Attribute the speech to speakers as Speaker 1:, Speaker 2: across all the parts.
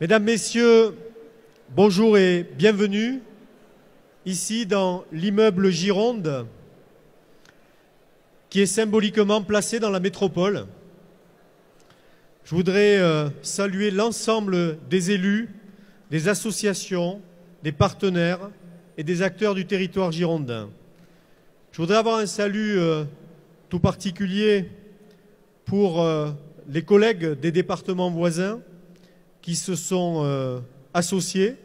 Speaker 1: Mesdames, Messieurs, bonjour et bienvenue ici dans l'immeuble Gironde qui est symboliquement placé dans la métropole. Je voudrais saluer l'ensemble des élus, des associations, des partenaires et des acteurs du territoire girondin. Je voudrais avoir un salut tout particulier pour les collègues des départements voisins qui se sont associés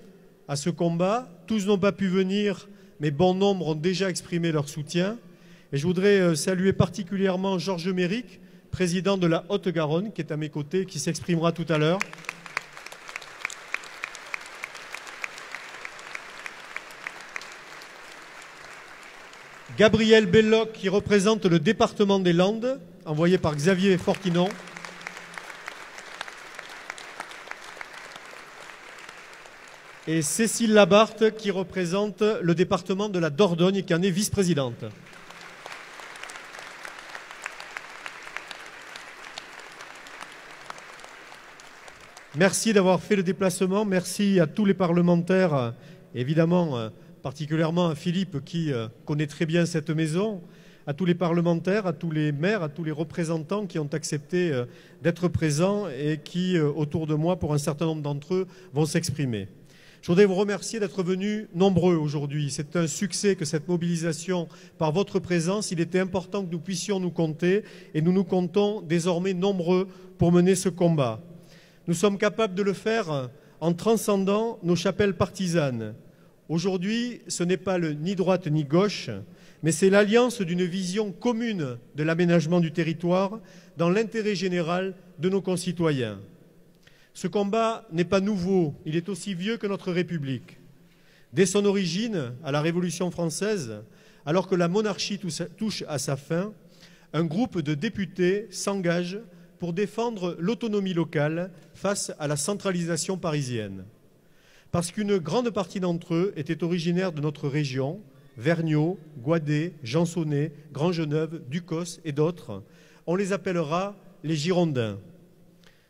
Speaker 1: à ce combat. Tous n'ont pas pu venir, mais bon nombre ont déjà exprimé leur soutien. Et je voudrais saluer particulièrement Georges Méric, président de la Haute-Garonne, qui est à mes côtés, qui s'exprimera tout à l'heure. Gabriel Belloc, qui représente le département des Landes, envoyé par Xavier Fortinon. Et Cécile Labarthe, qui représente le département de la Dordogne et qui en est vice-présidente. Merci d'avoir fait le déplacement. Merci à tous les parlementaires, évidemment, particulièrement à Philippe qui connaît très bien cette maison, à tous les parlementaires, à tous les maires, à tous les représentants qui ont accepté d'être présents et qui, autour de moi, pour un certain nombre d'entre eux, vont s'exprimer. Je voudrais vous remercier d'être venus nombreux aujourd'hui. C'est un succès que cette mobilisation par votre présence. Il était important que nous puissions nous compter et nous nous comptons désormais nombreux pour mener ce combat. Nous sommes capables de le faire en transcendant nos chapelles partisanes. Aujourd'hui, ce n'est pas le ni droite ni gauche, mais c'est l'alliance d'une vision commune de l'aménagement du territoire dans l'intérêt général de nos concitoyens. Ce combat n'est pas nouveau, il est aussi vieux que notre République. Dès son origine, à la Révolution française, alors que la monarchie touche à sa fin, un groupe de députés s'engage pour défendre l'autonomie locale face à la centralisation parisienne. Parce qu'une grande partie d'entre eux était originaire de notre région, Vergniaud, Guadet, Jançonnais, Grand-Geneuve, Ducos et d'autres, on les appellera les Girondins.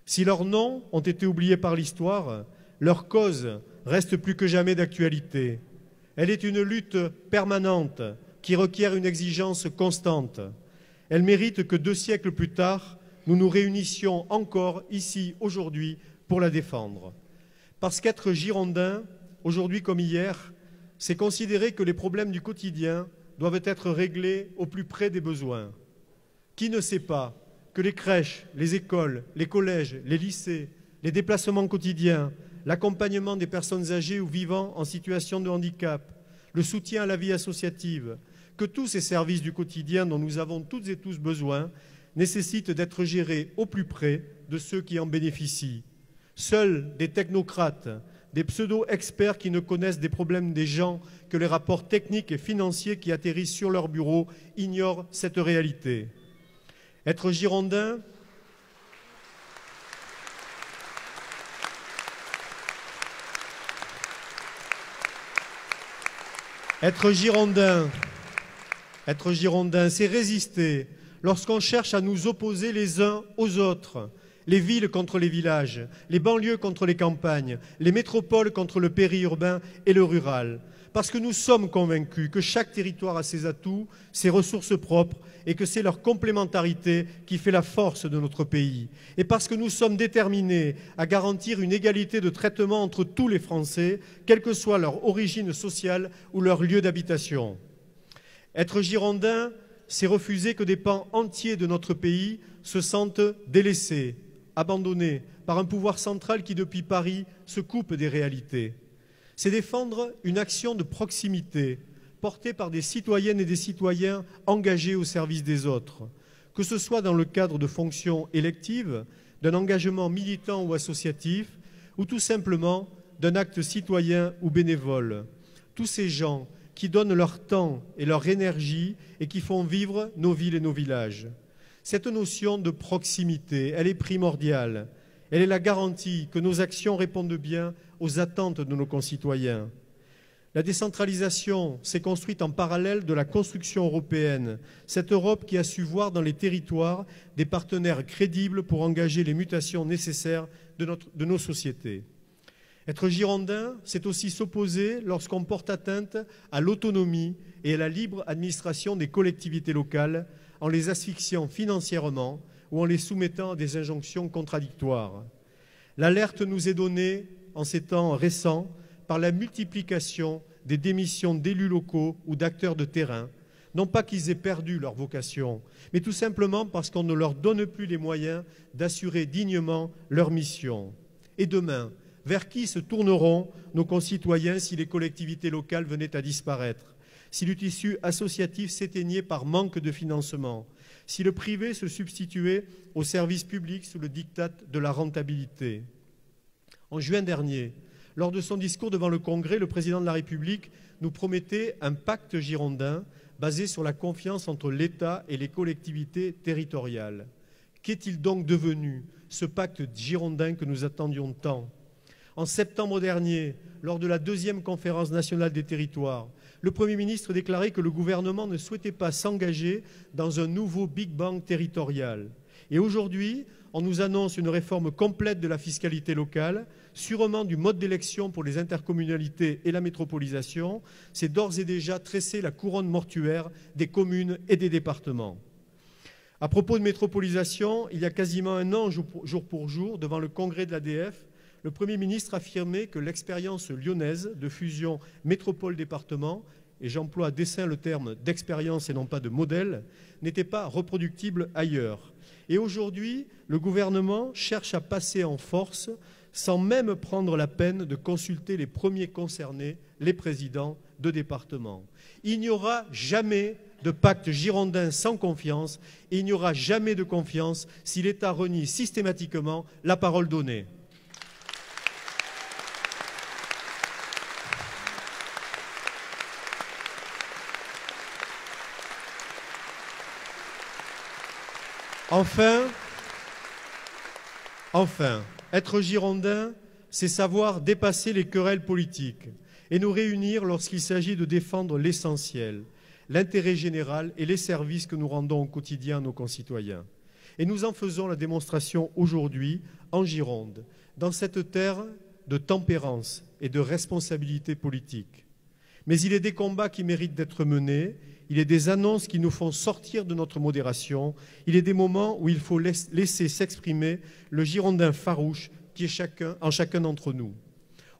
Speaker 1: Si leurs noms ont été oubliés par l'histoire, leur cause reste plus que jamais d'actualité. Elle est une lutte permanente qui requiert une exigence constante. Elle mérite que 2 siècles plus tard, nous nous réunissions encore ici, aujourd'hui, pour la défendre. Parce qu'être girondin, aujourd'hui comme hier, c'est considérer que les problèmes du quotidien doivent être réglés au plus près des besoins. Qui ne sait pas que les crèches, les écoles, les collèges, les lycées, les déplacements quotidiens, l'accompagnement des personnes âgées ou vivant en situation de handicap, le soutien à la vie associative, que tous ces services du quotidien dont nous avons toutes et tous besoin nécessitent d'être gérés au plus près de ceux qui en bénéficient. Seuls des technocrates, des pseudo-experts qui ne connaissent des problèmes des gens que les rapports techniques et financiers qui atterrissent sur leur bureau ignorent cette réalité. Être girondin, c'est résister lorsqu'on cherche à nous opposer les uns aux autres. Les villes contre les villages, les banlieues contre les campagnes, les métropoles contre le périurbain et le rural. Parce que nous sommes convaincus que chaque territoire a ses atouts, ses ressources propres et que c'est leur complémentarité qui fait la force de notre pays. Et parce que nous sommes déterminés à garantir une égalité de traitement entre tous les Français, quelle que soit leur origine sociale ou leur lieu d'habitation. Être girondin, c'est refuser que des pans entiers de notre pays se sentent délaissés, abandonnés par un pouvoir central qui, depuis Paris, se coupe des réalités. C'est défendre une action de proximité portée par des citoyennes et des citoyens engagés au service des autres, que ce soit dans le cadre de fonctions électives, d'un engagement militant ou associatif, ou tout simplement d'un acte citoyen ou bénévole. Tous ces gens qui donnent leur temps et leur énergie et qui font vivre nos villes et nos villages. Cette notion de proximité, elle est primordiale. Elle est la garantie que nos actions répondent bien aux attentes de nos concitoyens. La décentralisation s'est construite en parallèle de la construction européenne, cette Europe qui a su voir dans les territoires des partenaires crédibles pour engager les mutations nécessaires de nos sociétés. Être girondin, c'est aussi s'opposer lorsqu'on porte atteinte à l'autonomie et à la libre administration des collectivités locales en les asphyxiant financièrement ou en les soumettant à des injonctions contradictoires. L'alerte nous est donnée en ces temps récents par la multiplication des démissions d'élus locaux ou d'acteurs de terrain, non pas qu'ils aient perdu leur vocation, mais tout simplement parce qu'on ne leur donne plus les moyens d'assurer dignement leur mission. Et demain, vers qui se tourneront nos concitoyens si les collectivités locales venaient à disparaître, si le tissu associatif s'éteignait par manque de financement, si le privé se substituait au service public sous le diktat de la rentabilité? En juin dernier, lors de son discours devant le Congrès, le président de la République nous promettait un pacte girondin basé sur la confiance entre l'État et les collectivités territoriales. Qu'est-il donc devenu, ce pacte girondin que nous attendions tant? En septembre dernier, lors de la 2e conférence nationale des territoires, le Premier ministre déclarait que le gouvernement ne souhaitait pas s'engager dans un nouveau Big Bang territorial. Et aujourd'hui, on nous annonce une réforme complète de la fiscalité locale, sûrement du mode d'élection pour les intercommunalités et la métropolisation. C'est d'ores et déjà tresser la couronne mortuaire des communes et des départements. À propos de métropolisation, il y a quasiment un an, jour pour jour, devant le congrès de l'ADF, le Premier ministre affirmait que l'expérience lyonnaise de fusion métropole-département, et j'emploie à dessein le terme d'expérience et non pas de modèle, n'était pas reproductible ailleurs. Et aujourd'hui, le gouvernement cherche à passer en force sans même prendre la peine de consulter les premiers concernés, les présidents de département. Il n'y aura jamais de pacte girondin sans confiance et il n'y aura jamais de confiance si l'État renie systématiquement la parole donnée. Enfin, être girondin, c'est savoir dépasser les querelles politiques et nous réunir lorsqu'il s'agit de défendre l'essentiel, l'intérêt général et les services que nous rendons au quotidien à nos concitoyens. Et nous en faisons la démonstration aujourd'hui en Gironde, dans cette terre de tempérance et de responsabilité politique. Mais il est des combats qui méritent d'être menés, il est des annonces qui nous font sortir de notre modération, il est des moments où il faut laisser s'exprimer le girondin farouche qui est en chacun d'entre nous.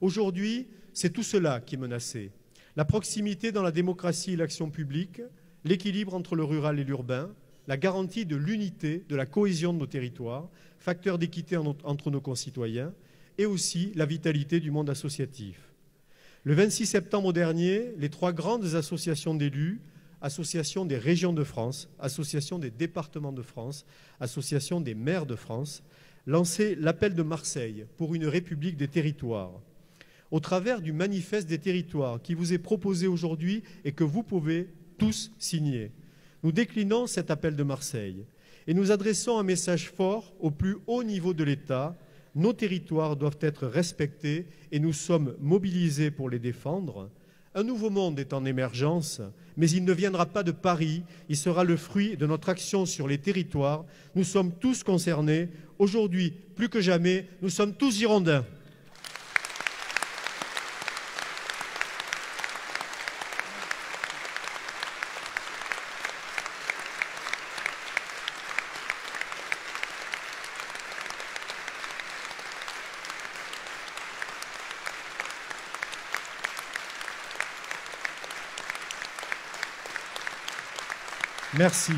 Speaker 1: Aujourd'hui, c'est tout cela qui est menacé. La proximité dans la démocratie et l'action publique, l'équilibre entre le rural et l'urbain, la garantie de l'unité, de la cohésion de nos territoires, facteur d'équité entre nos concitoyens, et aussi la vitalité du monde associatif. Le 26 septembre dernier, les 3 grandes associations d'élus, Association des régions de France, Association des départements de France, Association des maires de France, lançaient l'appel de Marseille pour une République des territoires. Au travers du manifeste des territoires qui vous est proposé aujourd'hui et que vous pouvez tous signer, nous déclinons cet appel de Marseille et nous adressons un message fort au plus haut niveau de l'État. Nos territoires doivent être respectés et nous sommes mobilisés pour les défendre. Un nouveau monde est en émergence, mais il ne viendra pas de Paris, il sera le fruit de notre action sur les territoires. Nous sommes tous concernés. Aujourd'hui, plus que jamais, nous sommes tous girondins. Merci.